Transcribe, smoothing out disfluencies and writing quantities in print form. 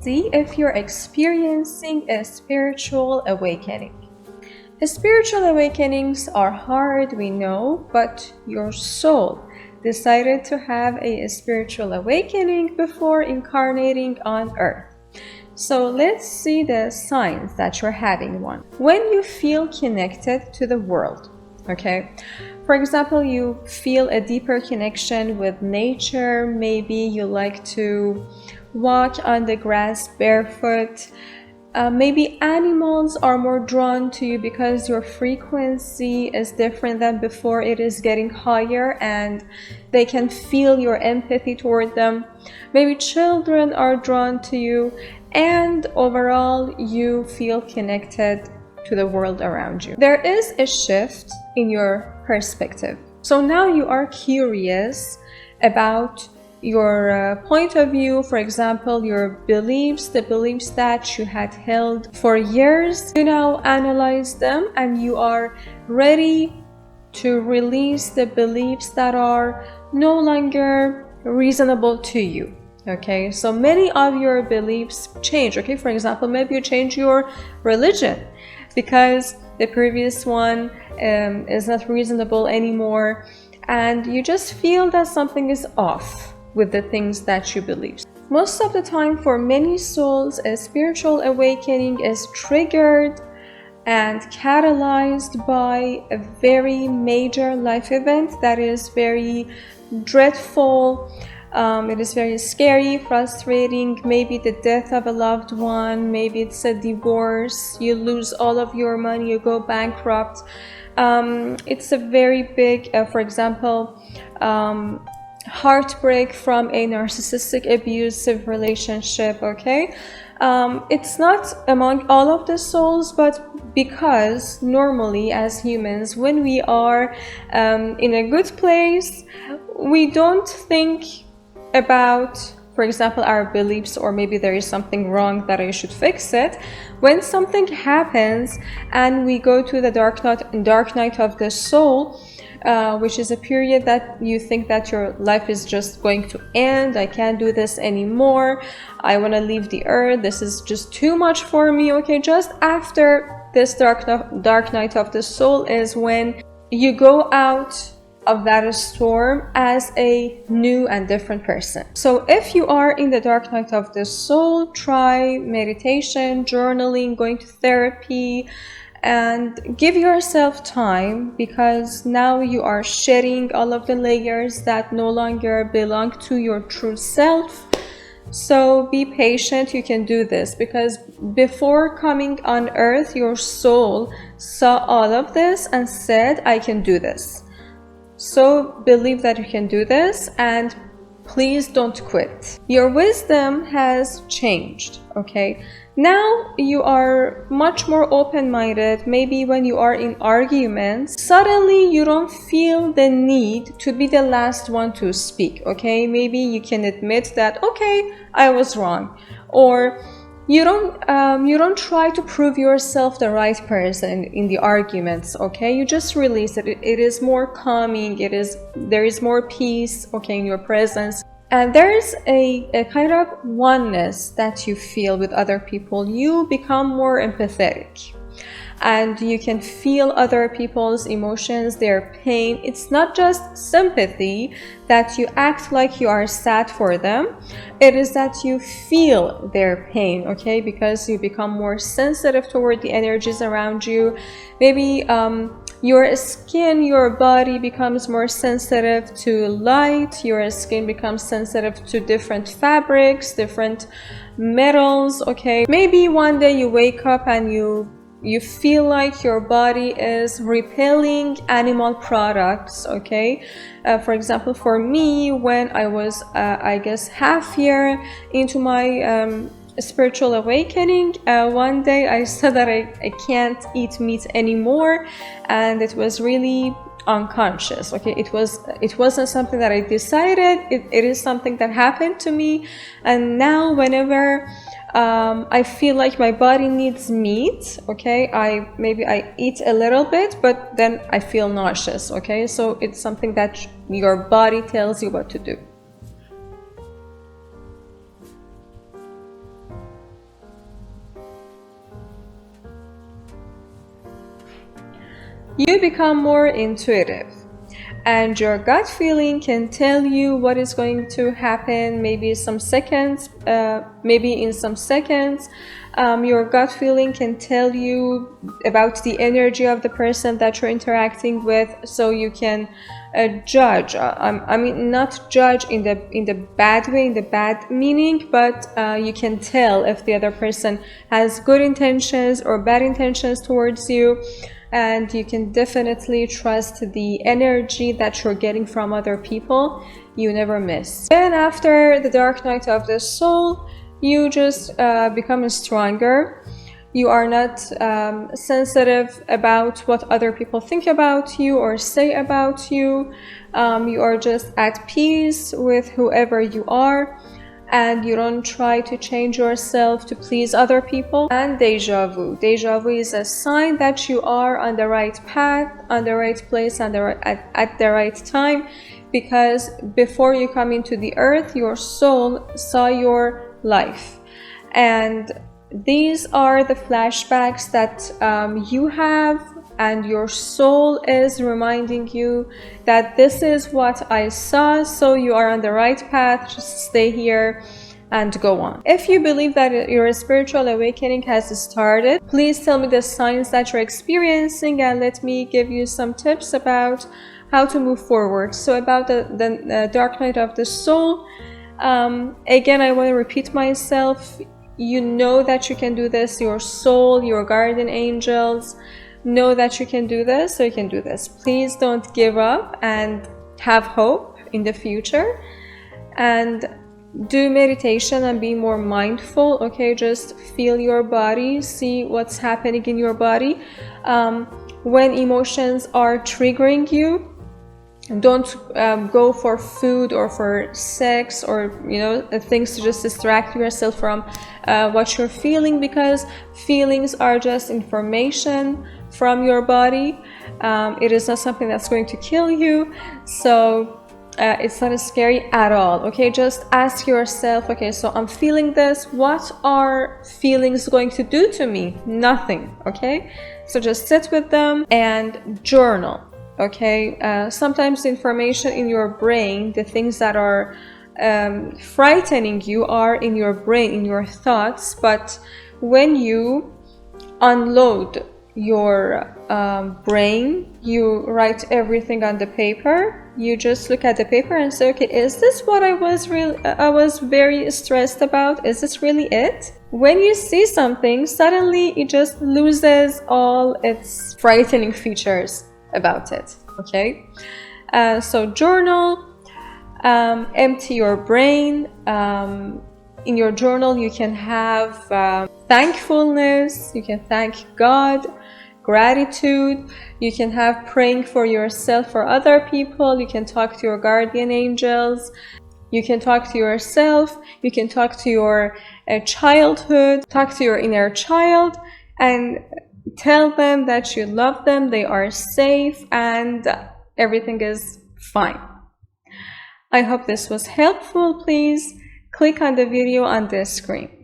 see if you're experiencing a spiritual awakening. Spiritual awakenings are hard, we know, but your soul decided to have a spiritual awakening before incarnating on earth. So let's see the signs that you're having one. When you feel connected to the world, okay? For example, you feel a deeper connection with nature. Maybe you like to walk on the grass barefoot. Maybe animals are more drawn to you because your frequency is different than before. It is getting higher and they can feel your empathy toward them. Maybe children are drawn to you, and overall you feel connected to the world around you. There is a shift in your perspective. So now you are curious about your point of view, for example, your beliefs, the beliefs that you had held for years. You now analyze them and you are ready to release the beliefs that are no longer reasonable to you. Okay, so many of your beliefs change. Okay, for example, maybe you change your religion because the previous one is not reasonable anymore, and you just feel that something is off with the things that you believe. Most of the time, for many souls, a spiritual awakening is triggered and catalyzed by a very major life event that is very dreadful. It is very scary, frustrating, maybe the death of a loved one, maybe it's a divorce, you lose all of your money, you go bankrupt. It's a very big, for example, heartbreak from a narcissistic abusive relationship, okay? It's not among all of the souls, but because normally as humans, when we are in a good place, we don't think about, for example, our beliefs, or maybe there is something wrong that I should fix it. When something happens and we go to the dark night of the soul, which is a period that you think that your life is just going to end. I can't do this anymore. I want to leave the earth. This is just too much for me. Okay, just after this dark night of the soul is when you go out of that storm as a new and different person. So if you are in the dark night of the soul, try meditation, journaling, going to therapy, and give yourself time, because now you are shedding all of the layers that no longer belong to your true self. So be patient, you can do this, because before coming on earth, your soul saw all of this and said, I can do this. So believe that you can do this, and please don't quit. Your wisdom has changed, okay? Now you are much more open-minded. Maybe when you are in arguments, suddenly you don't feel the need to be the last one to speak, okay? Maybe you can admit that, okay, I was wrong. Or you don't try to prove yourself the right person in the arguments, okay? You just release it. It is more calming. There is more peace, okay, in your presence. And there is a kind of oneness that you feel with other people. You become more empathetic, and you can feel other people's emotions, their pain. It's not just sympathy, that you act like you are sad for them. It is that you feel their pain, okay? Because you become more sensitive toward the energies around you. Maybe your skin, your body becomes more sensitive to light. Your skin becomes sensitive to different fabrics, different metals, okay? Maybe one day you wake up and you feel like your body is repelling animal products, okay? For example, for me, when I was, I guess, half year into my spiritual awakening, one day I said that I can't eat meat anymore, and it was really unconscious, okay? It wasn't something that I decided. It is something that happened to me, and now whenever I feel like my body needs meat, okay, I eat a little bit, but then I feel nauseous, okay? So it's something that your body tells you what to do. You become more intuitive, and your gut feeling can tell you what is going to happen. Maybe in some seconds, your gut feeling can tell you about the energy of the person that you're interacting with, so you can judge. I mean, not judge in the bad way, in the bad meaning, but you can tell if the other person has good intentions or bad intentions towards you. And you can definitely trust the energy that you're getting from other people. You never miss. Then after the dark night of the soul, you just become stronger. You are not sensitive about what other people think about you or say about you. You are just at peace with whoever you are, and you don't try to change yourself to please other people. And deja vu. Deja vu is a sign that you are on the right path, on the right place, at the right time, because before you come into the earth, your soul saw your life. And these are the flashbacks that you have, and your soul is reminding you that this is what I saw, so you are on the right path. Just stay here and go on. If you believe that your spiritual awakening has started, please tell me the signs that you're experiencing, and let me give you some tips about how to move forward. So about the dark night of the soul, again, I want to repeat myself. You know that you can do this. Your soul, your guardian angels know that you can do this, so you can do this. Please don't give up and have hope in the future, and do meditation and be more mindful. Okay, just feel your body, see what's happening in your body. When emotions are triggering you, don't go for food or for sex or things to just distract yourself from what you're feeling, because feelings are just information from your body. It is not something that's going to kill you, so it's not scary at all. Okay, just ask yourself, okay, so I'm feeling this, what are feelings going to do to me? Nothing. Okay, so just sit with them and journal. Okay, sometimes the information in your brain, the things that are frightening you, are in your brain, in your thoughts. But when you unload your brain, you write everything on the paper. You just look at the paper and say, okay, is this what I was very stressed about? Is this really it? When you see something, suddenly it just loses all its frightening features about it. Okay, so journal, empty your brain. In your journal, you can have thankfulness, you can thank God, gratitude, you can have praying for yourself, for other people, you can talk to your guardian angels, you can talk to yourself, you can talk to your childhood, talk to your inner child, and tell them that you love them, they are safe, and everything is fine. I hope this was helpful. Please click on the video on the screen.